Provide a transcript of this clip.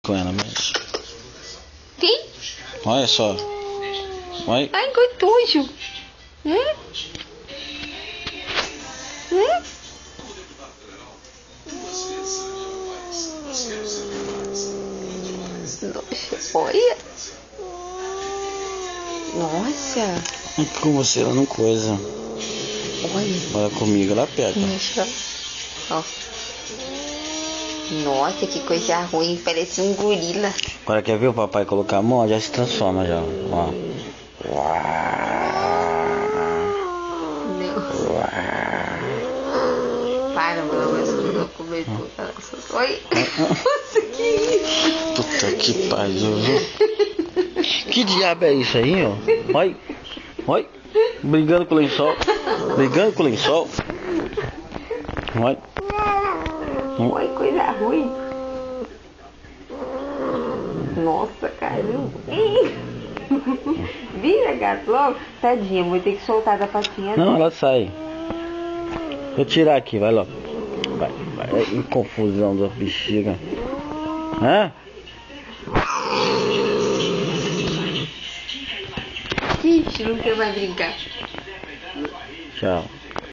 com ela, mas... Quem? Olha só. Olha. Ai, gostoso. Nossa, olha. Nossa. Com você ela não coisa. Olha. Olha comigo, ela pega. Deixa. Ó. Nossa, que coisa ruim. Parece um gorila. Agora quer ver o papai colocar a mão? Já se transforma já. Ó. Não. Para, meu amor. Eu não cobertura. Oi. Nossa, que isso? Puta que pariu, viu? Que diabo é isso aí, ó? Olha. Olha. Brigando com o lençol. Brigando com o lençol. Olha. Oi, coisa ruim. Nossa, caramba. Vira, gato, logo. Tadinha, vou ter que soltar da patinha. Não, ela sai. Vou tirar aqui, vai logo. Vai. Que confusão da bexiga. Hã? Ixi, nunca vai brincar. Tchau.